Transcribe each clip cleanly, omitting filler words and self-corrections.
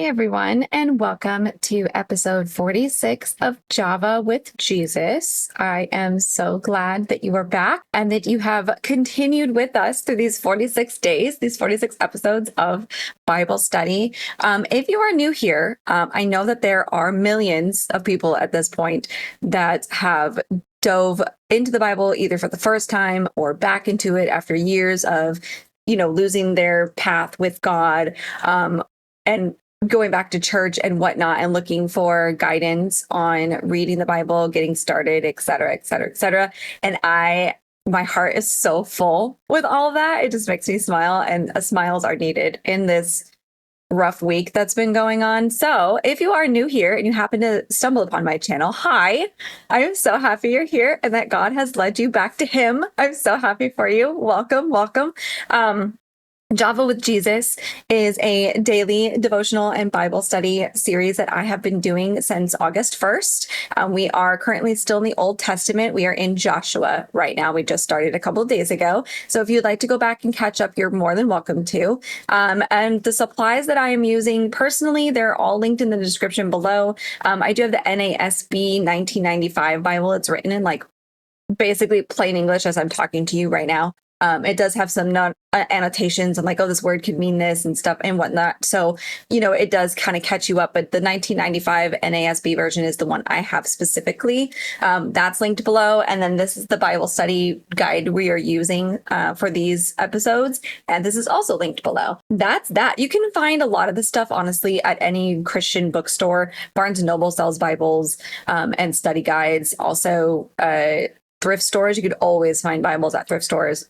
Hi, everyone, and welcome to episode 46 of Java with Jesus. I am so glad that you are back and that you have continued with us through these 46 days, these 46 episodes of Bible study. If you are new here, I know that there are millions of people at this point that have dove into the Bible either for the first time or back into it after years of losing their path with God, and going back to church and whatnot and looking for guidance on reading the Bible, getting started, et cetera, et cetera, et cetera. And my heart is so full with all of that. It just makes me smile, and smiles are needed in this rough week that's been going on. So if you are new here and you happen to stumble upon my channel, hi, I am so happy you're here and that God has led you back to him. I'm so happy for you. Welcome, welcome. Java with Jesus is a daily devotional and Bible study series that I have been doing since August 1st. We are currently still in the Old Testament. We are in Joshua right now. We just started a couple of days ago. So if you'd like to go back and catch up, you're more than welcome to. And the supplies that I am using personally, they're all linked in the description below. I do have the NASB 1995 Bible. It's written in basically plain English as I'm talking to you right now. It does have some annotations and this word could mean this and stuff and whatnot. So, it does kind of catch you up. But the 1995 NASB version is the one I have specifically. That's linked below. And then this is the Bible study guide we are using for these episodes. And this is also linked below. That's that. You can find a lot of this stuff, honestly, at any Christian bookstore. Barnes & Noble sells Bibles and study guides. Also, thrift stores. You could always find Bibles at thrift stores.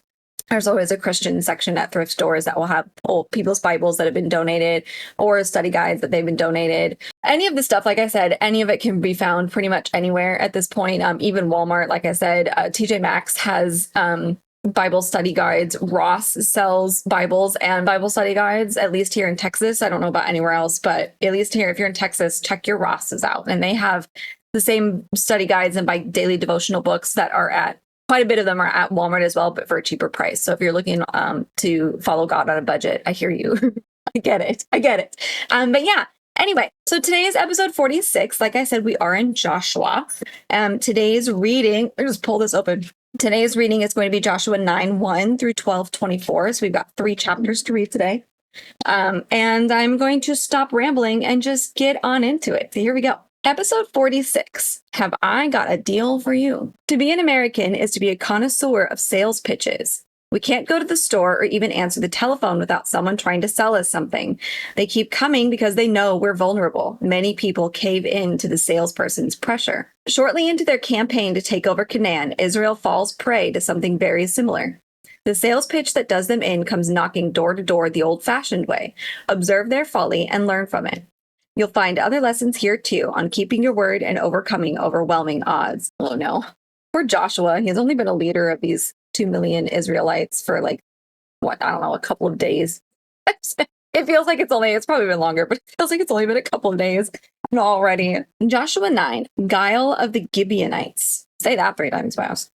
There's always a Christian section at thrift stores that will have people's Bibles that have been donated or study guides that they've been donated. Any of the stuff, like I said, any of it can be found pretty much anywhere at this point. Even Walmart, like I said, TJ Maxx has Bible study guides. Ross sells Bibles and Bible study guides, at least here in Texas. I don't know about anywhere else, but at least here, if you're in Texas, check your Rosses out. And they have the same study guides and daily devotional books that are at quite a bit of them are at Walmart as well, but for a cheaper price. So if you're looking to follow God on a budget, I hear you. I get it. But yeah, anyway, so today is episode 46. Like I said, we are in Joshua. Today's reading, let me just pull this open. Today's reading is going to be Joshua 9:1 through 12:24. So we've got 3 chapters to read today. And I'm going to stop rambling and just get on into it. So here we go. Episode 46, Have I Got a Deal for You? To be an American is to be a connoisseur of sales pitches. We can't go to the store or even answer the telephone without someone trying to sell us something. They keep coming because they know we're vulnerable. Many people cave in to the salesperson's pressure. Shortly into their campaign to take over Canaan, Israel falls prey to something very similar. The sales pitch that does them in comes knocking door to door the old-fashioned way. Observe their folly and learn from it. You'll find other lessons here, too, on keeping your word and overcoming overwhelming odds. Oh, no. Poor Joshua. He's only been a leader of these 2 million Israelites for, a couple of days. It feels like it's probably been longer, but it feels like it's only been a couple of days. And already. Joshua 9, Guile of the Gibeonites. Say that 3 times fast.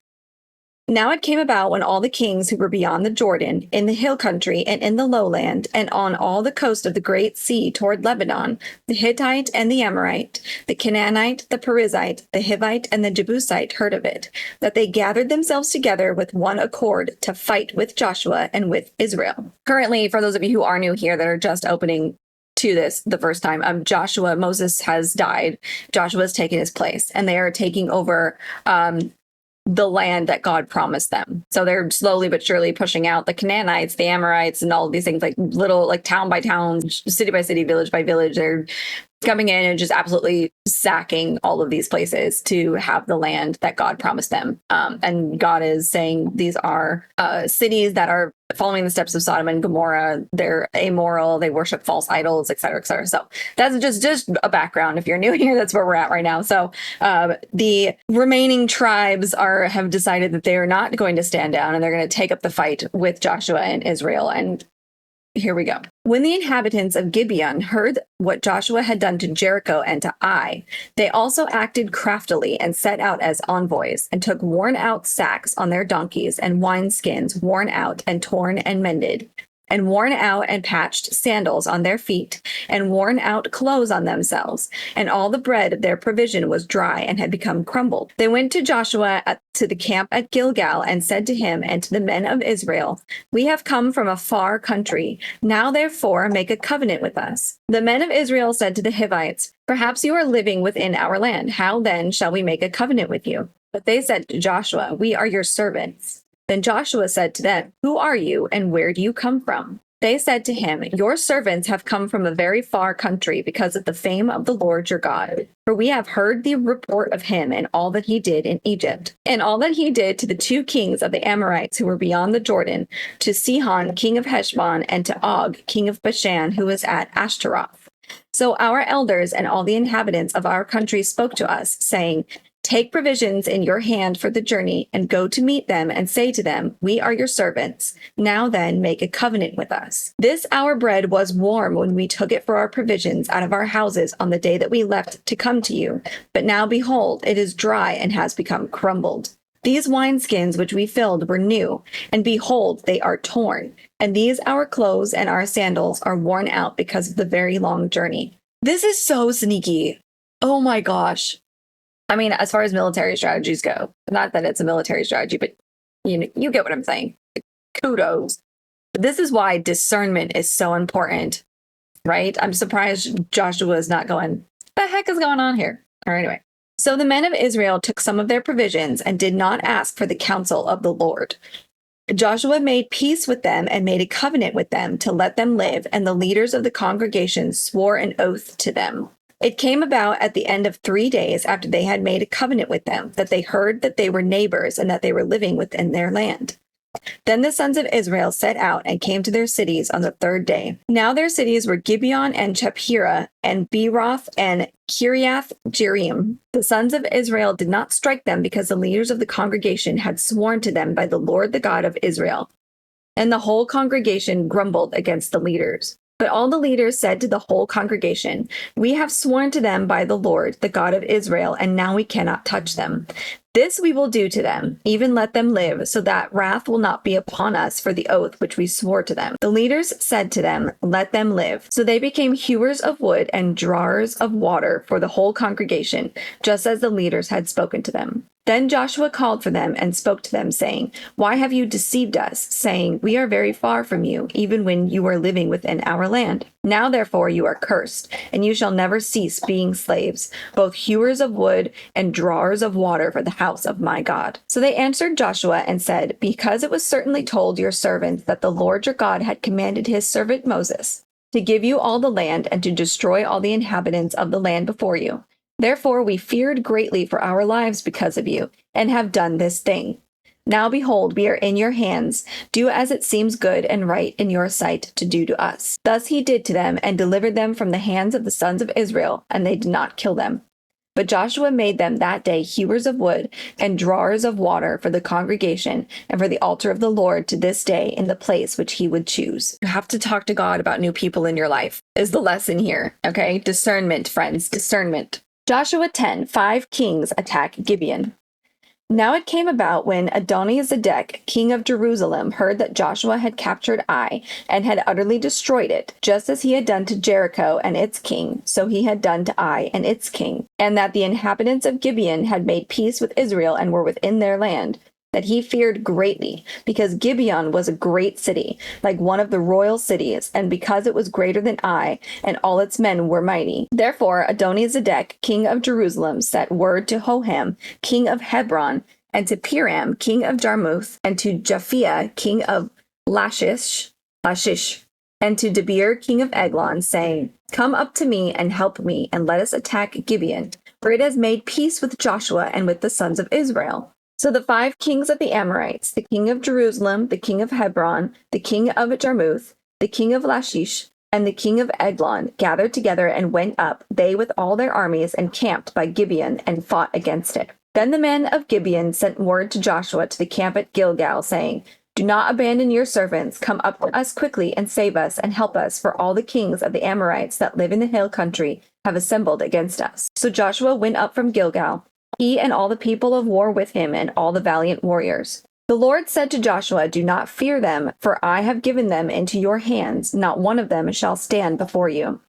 Now it came about when all the kings who were beyond the Jordan, in the hill country and in the lowland, and on all the coast of the great sea toward Lebanon, the Hittite and the Amorite, the Canaanite, the Perizzite, the Hivite, and the Jebusite heard of it, that they gathered themselves together with one accord to fight with Joshua and with Israel. Currently, for those of you who are new here that are just opening to this the first time, Moses has died. Joshua has taken his place, and they are taking over the land that God promised them. So they're slowly but surely pushing out the Canaanites, the Amorites, and all of these things, little town by town, city by city, village by village. They're coming in and just absolutely sacking all of these places to have the land that God promised them. And God is saying these are cities that are following the steps of Sodom and Gomorrah. They're amoral. They worship false idols, et cetera, et cetera. So that's just a background. If you're new here, that's where we're at right now. So the remaining tribes have decided that they are not going to stand down, and they're going to take up the fight with Joshua and Israel. And here we go. When the inhabitants of Gibeon heard what Joshua had done to Jericho and to Ai, they also acted craftily and set out as envoys, and took worn-out sacks on their donkeys and wineskins worn out and torn and mended. and worn out and patched sandals on their feet, and worn out clothes on themselves, and all the bread of their provision was dry and had become crumbled. They went to Joshua to the camp at Gilgal and said to him and to the men of Israel, "We have come from a far country. Now therefore make a covenant with us." The men of Israel said to the Hivites, "Perhaps you are living within our land. How then shall we make a covenant with you?" But they said to Joshua, "We are your servants." Then Joshua said to them, "Who are you, and where do you come from?" They said to him, "Your servants have come from a very far country because of the fame of the Lord your God. For we have heard the report of him and all that he did in Egypt, and all that he did to the two kings of the Amorites who were beyond the Jordan, to Sihon, king of Heshbon, and to Og, king of Bashan, who was at Ashtaroth. So our elders and all the inhabitants of our country spoke to us, saying, 'Take provisions in your hand for the journey, and go to meet them, and say to them, We are your servants. Now then, make a covenant with us.' This our bread was warm when we took it for our provisions out of our houses on the day that we left to come to you. But now behold, it is dry and has become crumbled. These wineskins which we filled were new, and behold, they are torn. And these our clothes and our sandals are worn out because of the very long journey." This is so sneaky. Oh my gosh. I mean, as far as military strategies go, not that it's a military strategy, but you get what I'm saying. Kudos. But this is why discernment is so important, right? I'm surprised Joshua is not going, "The heck is going on here?" Or anyway. So the men of Israel took some of their provisions and did not ask for the counsel of the Lord. Joshua made peace with them and made a covenant with them to let them live, and the leaders of the congregation swore an oath to them. It came about at the end of 3 days after they had made a covenant with them that they heard that they were neighbors and that they were living within their land. Then the sons of Israel set out and came to their cities on the 3rd day. Now their cities were Gibeon and Chephirah and Beeroth and Kiriath Jearim. The sons of Israel did not strike them because the leaders of the congregation had sworn to them by the Lord the God of Israel. And the whole congregation grumbled against the leaders. But all the leaders said to the whole congregation, "We have sworn to them by the Lord, the God of Israel, and now we cannot touch them. This we will do to them, even let them live, so that wrath will not be upon us for the oath which we swore to them." The leaders said to them, "Let them live." So they became hewers of wood and drawers of water for the whole congregation, just as the leaders had spoken to them. Then Joshua called for them and spoke to them, saying, "Why have you deceived us, saying, 'We are very far from you,' even when you are living within our land? Now therefore you are cursed, and you shall never cease being slaves, both hewers of wood and drawers of water for the house of my God." So they answered Joshua and said, "Because it was certainly told your servants that the Lord your God had commanded his servant Moses to give you all the land and to destroy all the inhabitants of the land before you. Therefore we feared greatly for our lives because of you, and have done this thing. Now behold, we are in your hands. Do as it seems good and right in your sight to do to us." Thus he did to them, and delivered them from the hands of the sons of Israel, and they did not kill them. But Joshua made them that day hewers of wood and drawers of water for the congregation and for the altar of the Lord to this day in the place which he would choose. You have to talk to God about new people in your life, is the lesson here. Okay? Discernment, friends, discernment. Joshua 10, 5 kings attack Gibeon. Now it came about when Adoni-Zedek, king of Jerusalem, heard that Joshua had captured Ai and had utterly destroyed it, just as he had done to Jericho and its king, so he had done to Ai and its king, and that the inhabitants of Gibeon had made peace with Israel and were within their land, that he feared greatly, because Gibeon was a great city, like one of the royal cities, and because it was greater than Ai, and all its men were mighty. Therefore Adoni-Zedek, king of Jerusalem, sent word to Hoham, king of Hebron, and to Piram, king of Jarmuth, and to Japhia, king of Lachish, and to Debir, king of Eglon, saying, "Come up to me and help me, and let us attack Gibeon, for it has made peace with Joshua and with the sons of Israel." So the 5 kings of the Amorites, the king of Jerusalem, the king of Hebron, the king of Jarmuth, the king of Lachish, and the king of Eglon, gathered together and went up, they with all their armies, and camped by Gibeon and fought against it. Then the men of Gibeon sent word to Joshua to the camp at Gilgal, saying, "Do not abandon your servants. Come up to us quickly and save us and help us, for all the kings of the Amorites that live in the hill country have assembled against us." So Joshua went up from Gilgal, he and all the people of war with him, and all the valiant warriors. The Lord said to Joshua, "Do not fear them, for I have given them into your hands. Not one of them shall stand before you."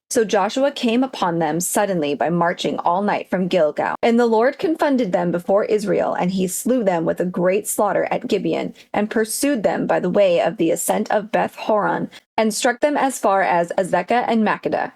So Joshua came upon them suddenly by marching all night from Gilgal. And the Lord confronted them before Israel, and he slew them with a great slaughter at Gibeon, and pursued them by the way of the ascent of Beth Horon, and struck them as far as Azekah and Makkedah.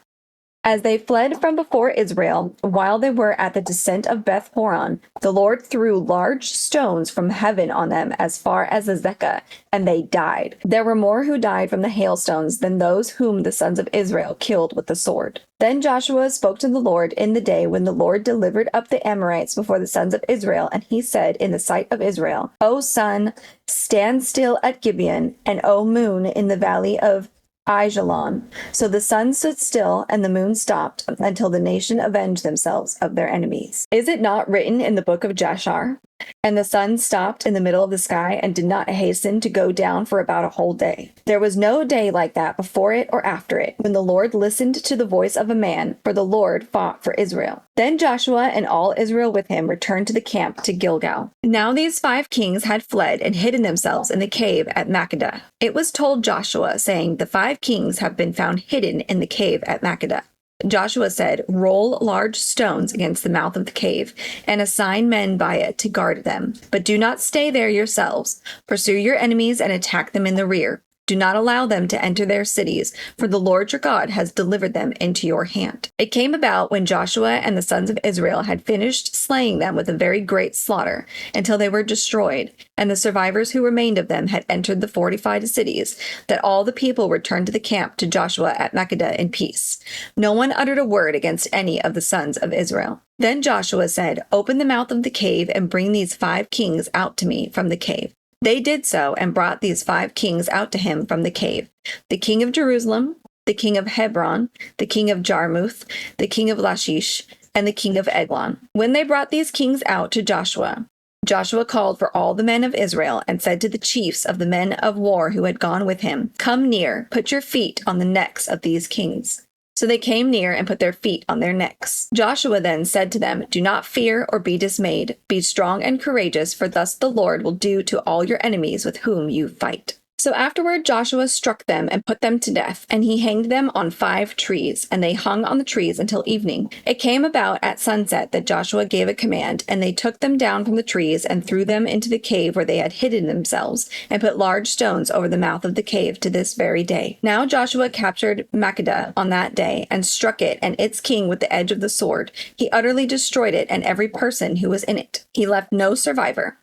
As they fled from before Israel, while they were at the descent of Beth Horon, the Lord threw large stones from heaven on them as far as Azekah, and they died. There were more who died from the hailstones than those whom the sons of Israel killed with the sword. Then Joshua spoke to the Lord in the day when the Lord delivered up the Amorites before the sons of Israel, and he said in the sight of Israel, "O sun, stand still at Gibeon, and O moon in the valley of Aijalon." So the sun stood still and the moon stopped until the nation avenged themselves of their enemies. Is it not written in the book of Jashar? And the sun stopped in the middle of the sky and did not hasten to go down for about a whole day. There was no day like that before it or after it, when the Lord listened to the voice of a man, for the Lord fought for Israel. Then Joshua and all Israel with him returned to the camp to Gilgal. Now these 5 kings had fled and hidden themselves in the cave at Makkedah. It was told Joshua, saying, "The 5 kings have been found hidden in the cave at Makkedah." Joshua said, "Roll large stones against the mouth of the cave, and assign men by it to guard them. But do not stay there yourselves. Pursue your enemies and attack them in the rear. Do not allow them to enter their cities, for the Lord your God has delivered them into your hand." It came about when Joshua and the sons of Israel had finished slaying them with a very great slaughter, until they were destroyed, and the survivors who remained of them had entered the fortified cities, that all the people returned to the camp to Joshua at Makkedah in peace. No one uttered a word against any of the sons of Israel. Then Joshua said, "Open the mouth of the cave and bring these 5 kings out to me from the cave." They did so and brought these 5 kings out to him from the cave: the king of Jerusalem, the king of Hebron, the king of Jarmuth, the king of Lachish, and the king of Eglon. When they brought these kings out to Joshua, Joshua called for all the men of Israel and said to the chiefs of the men of war who had gone with him, "Come near, put your feet on the necks of these kings." So they came near and put their feet on their necks. Joshua then said to them, "Do not fear or be dismayed. Be strong and courageous, for thus the Lord will do to all your enemies with whom you fight." So afterward Joshua struck them and put them to death, and he hanged them on 5 trees, and they hung on the trees until evening. It came about at sunset that Joshua gave a command, and they took them down from the trees and threw them into the cave where they had hidden themselves, and put large stones over the mouth of the cave to this very day. Now Joshua captured Makkedah on that day, and struck it and its king with the edge of the sword. He utterly destroyed it and every person who was in it. He left no survivor.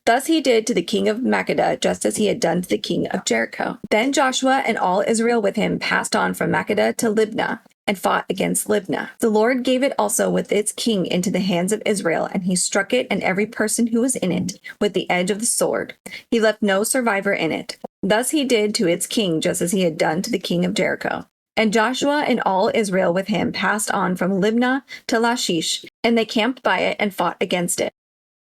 Thus he did to the king of Makkedah, just as he had done to the king of Jericho. Then Joshua and all Israel with him passed on from Makkedah to Libnah, and fought against Libnah. The Lord gave it also with its king into the hands of Israel, and he struck it and every person who was in it with the edge of the sword. He left no survivor in it. Thus he did to its king, just as he had done to the king of Jericho. And Joshua and all Israel with him passed on from Libnah to Lachish, and they camped by it and fought against it.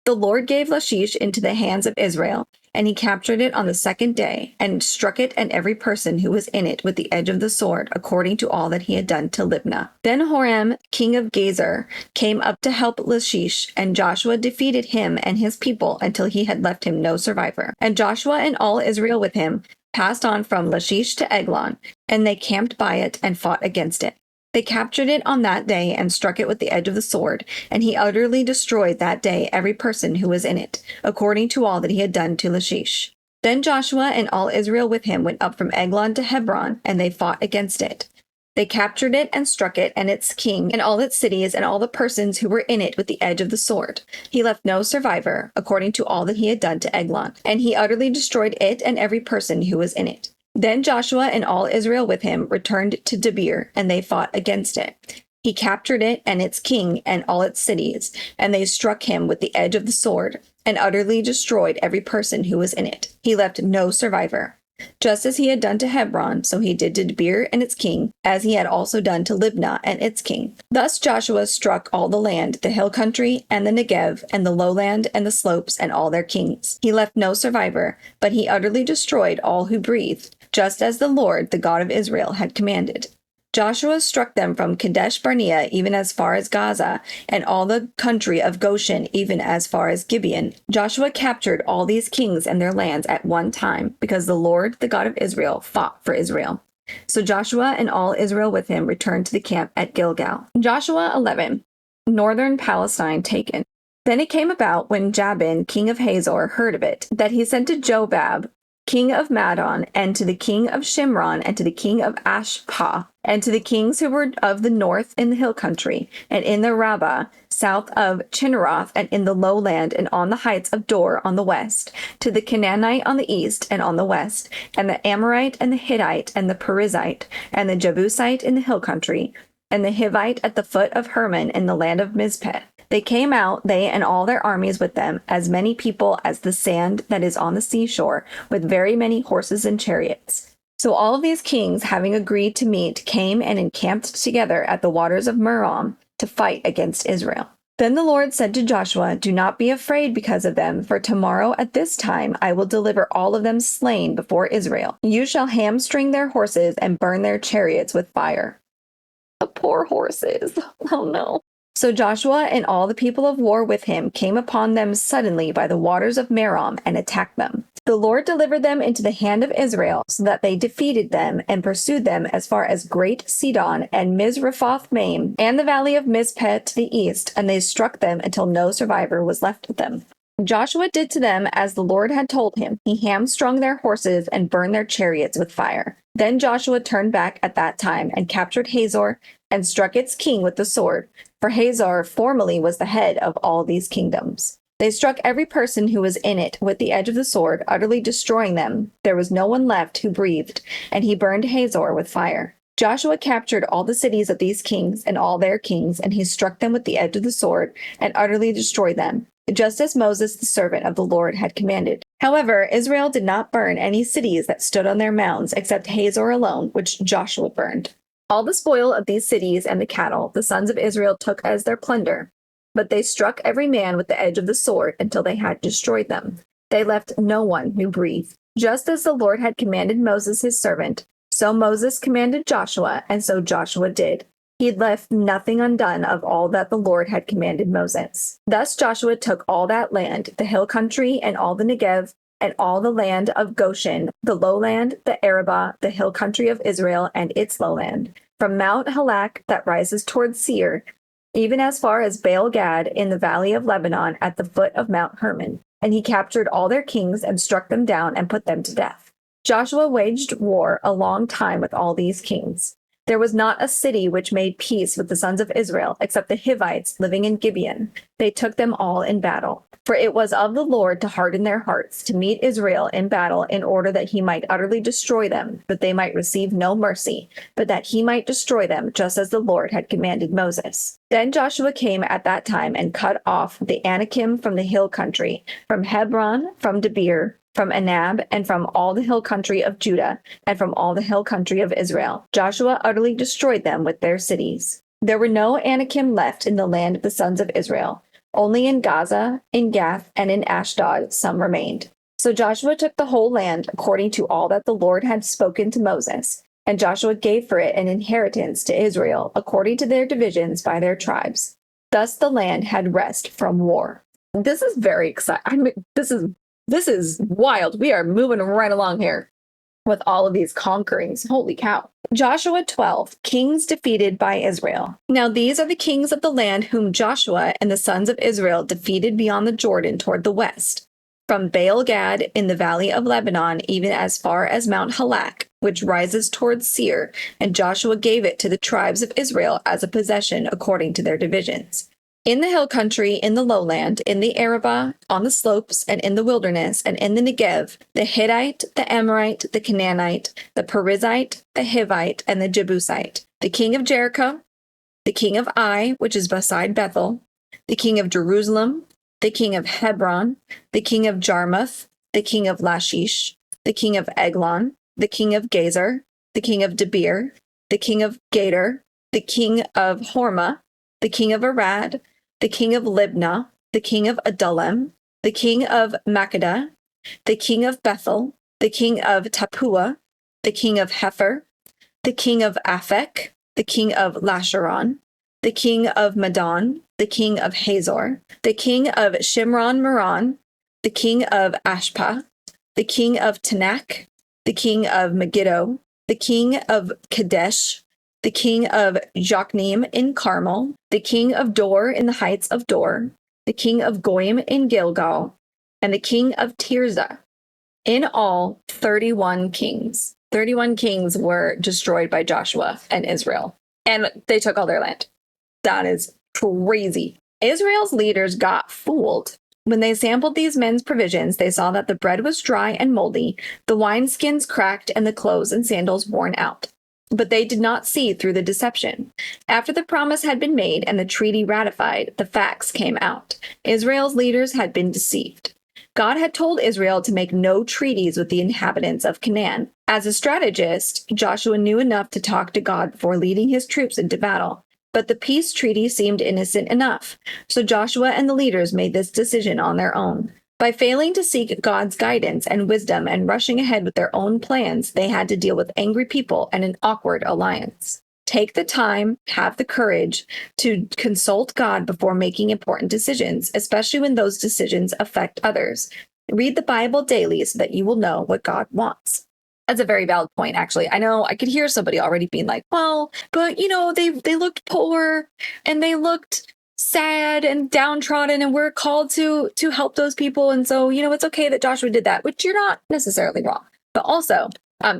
The Lord gave Lachish into the hands of Israel, and he captured it on the 2nd day, and struck it and every person who was in it with the edge of the sword, according to all that he had done to Libnah. Then Horam, king of Gezer, came up to help Lachish, and Joshua defeated him and his people until he had left him no survivor. And Joshua and all Israel with him passed on from Lachish to Eglon, and they camped by it and fought against it. They captured it on that day and struck it with the edge of the sword, and he utterly destroyed that day every person who was in it, according to all that he had done to Lachish. Then Joshua and all Israel with him went up from Eglon to Hebron, and they fought against it. They captured it and struck it and its king and all its cities and all the persons who were in it with the edge of the sword. He left no survivor, according to all that he had done to Eglon, and he utterly destroyed it and every person who was in it. Then Joshua and all Israel with him returned to Debir, and they fought against it. He captured it and its king and all its cities, and they struck him with the edge of the sword, and utterly destroyed every person who was in it. He left no survivor. Just as he had done to Hebron, so he did to Debir and its king, as he had also done to Libnah and its king. Thus Joshua struck all the land, the hill country, and the Negev, and the lowland, and the slopes, and all their kings. He left no survivor, but he utterly destroyed all who breathed, just as the Lord, the God of Israel, had commanded. Joshua struck them from Kadesh Barnea even as far as Gaza, and all the country of Goshen even as far as Gibeon. Joshua captured all these kings and their lands at one time, because the Lord, the God of Israel, fought for Israel. So Joshua and all Israel with him returned to the camp at Gilgal. Joshua 11. Northern Palestine taken. Then it came about, when Jabin, king of Hazor, heard of it, that he sent to Jobab, king of Madon, and to the king of Shimron, and to the king of Ashpah, and to the kings who were of the north in the hill country, and in the Rabbah, south of Chinneroth, and in the lowland, and on the heights of Dor on the west, to the Canaanite on the east and on the west, and the Amorite, and the Hittite, and the Perizzite, and the Jebusite in the hill country, and the Hivite at the foot of Hermon in the land of Mizpeh. They came out, they and all their armies with them, as many people as the sand that is on the seashore, with very many horses and chariots. So all of these kings, having agreed to meet, came and encamped together at the waters of Merom to fight against Israel. Then the Lord said to Joshua, "Do not be afraid because of them, for tomorrow at this time I will deliver all of them slain before Israel. You shall hamstring their horses and burn their chariots with fire." The poor horses. Oh no. So Joshua and all the people of war with him came upon them suddenly by the waters of Merom and attacked them. The Lord delivered them into the hand of Israel, so that they defeated them and pursued them as far as Great Sidon and Mizrephoth-maim and the valley of Mizpeh to the east, and they struck them until no survivor was left of them. Joshua did to them as the Lord had told him. He hamstrung their horses and burned their chariots with fire. Then Joshua turned back at that time and captured Hazor and struck its king with the sword, for Hazor formerly was the head of all these kingdoms. They struck every person who was in it with the edge of the sword, utterly destroying them. There was no one left who breathed, and he burned Hazor with fire. Joshua captured all the cities of these kings and all their kings, and he struck them with the edge of the sword and utterly destroyed them, just as Moses, the servant of the Lord, had commanded. However, Israel did not burn any cities that stood on their mounds, except Hazor alone, which Joshua burned. All the spoil of these cities and the cattle the sons of Israel took as their plunder, but they struck every man with the edge of the sword until they had destroyed them. They left no one who breathed. Just as the Lord had commanded Moses his servant, so Moses commanded Joshua, and so Joshua did. He had left nothing undone of all that the Lord had commanded Moses. Thus Joshua took all that land, the hill country, and all the Negev, and all the land of Goshen, the lowland, the Arabah, the hill country of Israel, and its lowland, from Mount Halak that rises toward Seir, even as far as Baal Gad in the valley of Lebanon at the foot of Mount Hermon. And he captured all their kings and struck them down and put them to death. Joshua waged war a long time with all these kings. There was not a city which made peace with the sons of Israel, except the Hivites living in Gibeon. They took them all in battle. For it was of the Lord to harden their hearts, to meet Israel in battle, in order that he might utterly destroy them, that they might receive no mercy, but that he might destroy them, just as the Lord had commanded Moses. Then Joshua came at that time and cut off the Anakim from the hill country, from Hebron, from Debir, from Anab, and from all the hill country of Judah, and from all the hill country of Israel. Joshua utterly destroyed them with their cities. There were no Anakim left in the land of the sons of Israel. Only in Gaza, in Gath, and in Ashdod some remained. So Joshua took the whole land according to all that the Lord had spoken to Moses, and Joshua gave for it an inheritance to Israel according to their divisions by their tribes. Thus the land had rest from war. This is very exciting. This is wild. We are moving right along here with all of these conquerings. Holy cow. Joshua 12, kings defeated by Israel. Now these are the kings of the land whom Joshua and the sons of Israel defeated beyond the Jordan toward the west, from Baal Gad in the valley of Lebanon, even as far as Mount Halak, which rises toward Seir, and Joshua gave it to the tribes of Israel as a possession according to their divisions. In the hill country, in the lowland, in the Arabah, on the slopes, and in the wilderness, and in the Negev, the Hittite, the Amorite, the Canaanite, the Perizzite, the Hivite, and the Jebusite, the king of Jericho, the king of Ai, which is beside Bethel, the king of Jerusalem, the king of Hebron, the king of Jarmuth, the king of Lachish, the king of Eglon, the king of Gezer, the king of Debir, the king of Gader, the king of Hormah, the king of Arad, the king of Libnah, the king of Adullam, the king of Makkedah, the king of Bethel, the king of Tappuah, the king of Hepher, the king of Aphek, the king of Lasharon, the king of Madon, the king of Hazor, the king of Shimron-Meron, the king of Ashpa, the king of Tanakh, the king of Megiddo, the king of Kadesh, the king of Jokneam in Carmel, the king of Dor in the heights of Dor, the king of Goyim in Gilgal, and the king of Tirzah. In all, 31 kings. 31 kings were destroyed by Joshua and Israel, and they took all their land. That is crazy. Israel's leaders got fooled. When they sampled these men's provisions, they saw that the bread was dry and moldy, the wineskins cracked, and the clothes and sandals worn out. But they did not see through the deception. After the promise had been made and the treaty ratified, the facts came out. Israel's leaders had been deceived. God had told Israel to make no treaties with the inhabitants of Canaan. As a strategist, Joshua knew enough to talk to God before leading his troops into battle. But the peace treaty seemed innocent enough, so Joshua and the leaders made this decision on their own. By failing to seek God's guidance and wisdom and rushing ahead with their own plans, they had to deal with angry people and an awkward alliance. Take the time, have the courage to consult God before making important decisions, especially when those decisions affect others. Read the Bible daily so that you will know what God wants. That's a very valid point, actually. I know I could hear somebody already being like, well, but they looked poor and they looked sad and downtrodden, and we're called to help those people. And so, it's okay that Joshua did that, which you're not necessarily wrong. But also,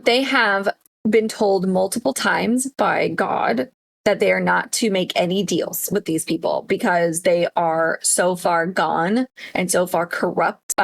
they have been told multiple times by God that they are not to make any deals with these people because they are so far gone and so far corrupt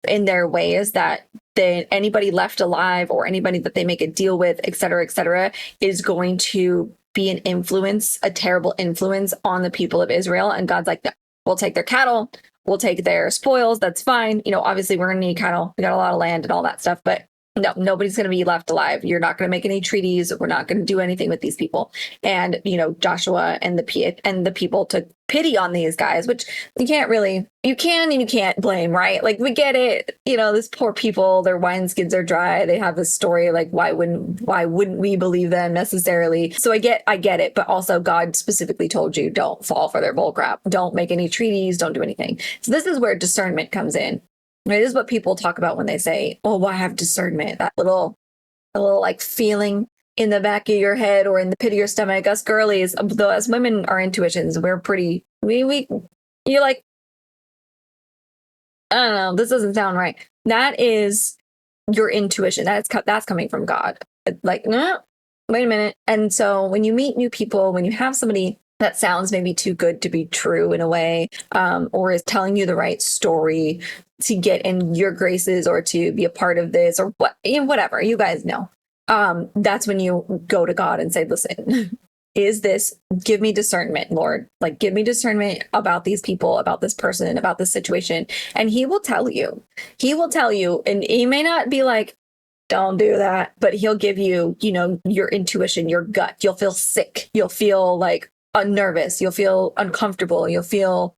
in their ways that anybody left alive or anybody that they make a deal with, et cetera, is going to be an influence, a terrible influence on the people of Israel. And God's like, no, we'll take their cattle, we'll take their spoils. That's fine. Obviously we're going to need cattle. We got a lot of land and all that stuff, but no, nobody's going to be left alive. You're not going to make any treaties. We're not going to do anything with these people. And, Joshua and the people took pity on these guys, which you can and you can't blame, right? Like, we get it. This poor people, their wineskins are dry. They have this story. Like, why wouldn't we believe them necessarily? So I get it. But also God specifically told you, don't fall for their bullcrap. Don't make any treaties. Don't do anything. So this is where discernment comes in. It is what people talk about when they say, oh, well, I have discernment, that little like feeling in the back of your head or in the pit of your stomach. Us girlies, though, as women, our intuitions, we're pretty, you're like, I don't know, this doesn't sound right. That is your intuition. That's coming from God. Like, no, wait a minute. And so when you meet new people, when you have somebody that sounds maybe too good to be true in a way, or is telling you the right story to get in your graces or to be a part of this or whatever, you guys know. That's when you go to God and say, listen, give me discernment, Lord, like give me discernment about these people, about this person, about this situation. And he will tell you, and he may not be like, don't do that, but he'll give you, your intuition, your gut. You'll feel sick. You'll feel like nervous. You'll feel uncomfortable. You'll feel,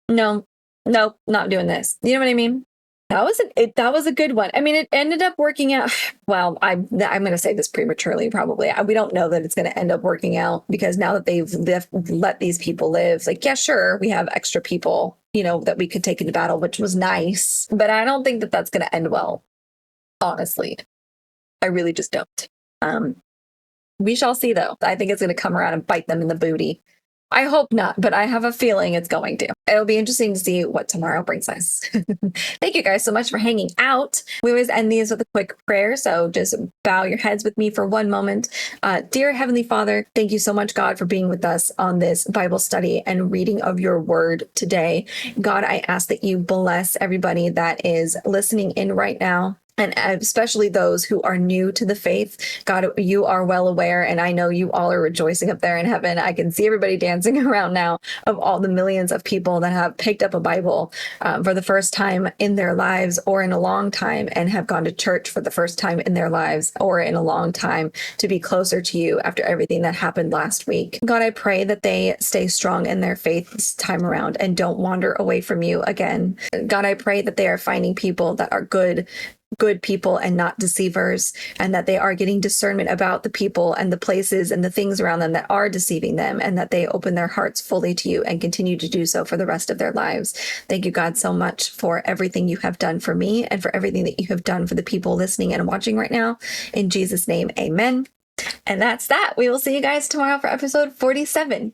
no, not doing this. You know what I mean? That was a good one. I mean, it ended up working out. Well, I'm going to say this prematurely, probably. We don't know that it's going to end up working out because now that they've let these people live, like, yeah, sure, we have extra people, that we could take into battle, which was nice. But I don't think that that's going to end well. Honestly, I really just don't. We shall see, though. I think it's going to come around and bite them in the booty. I hope not, but I have a feeling it's going to. It'll be interesting to see what tomorrow brings us. Thank you guys so much for hanging out. We always end these with a quick prayer, so just bow your heads with me for one moment. Dear Heavenly Father, thank you so much, God, for being with us on this Bible study and reading of your word today. God, I ask that you bless everybody that is listening in right now, and especially those who are new to the faith. God, you are well aware, and I know you all are rejoicing up there in heaven. I can see everybody dancing around now of all the millions of people that have picked up a Bible for the first time in their lives or in a long time, and have gone to church for the first time in their lives or in a long time to be closer to you after everything that happened last week. God, I pray that they stay strong in their faith this time around and don't wander away from you again. God, I pray that they are finding people that are good good people and not deceivers, and that they are getting discernment about the people and the places and the things around them that are deceiving them, and that they open their hearts fully to you and continue to do so for the rest of their lives. Thank you, God, so much for everything you have done for me and for everything that you have done for the people listening and watching right now. In Jesus' name, amen. And that's that. We will see you guys tomorrow for episode 47.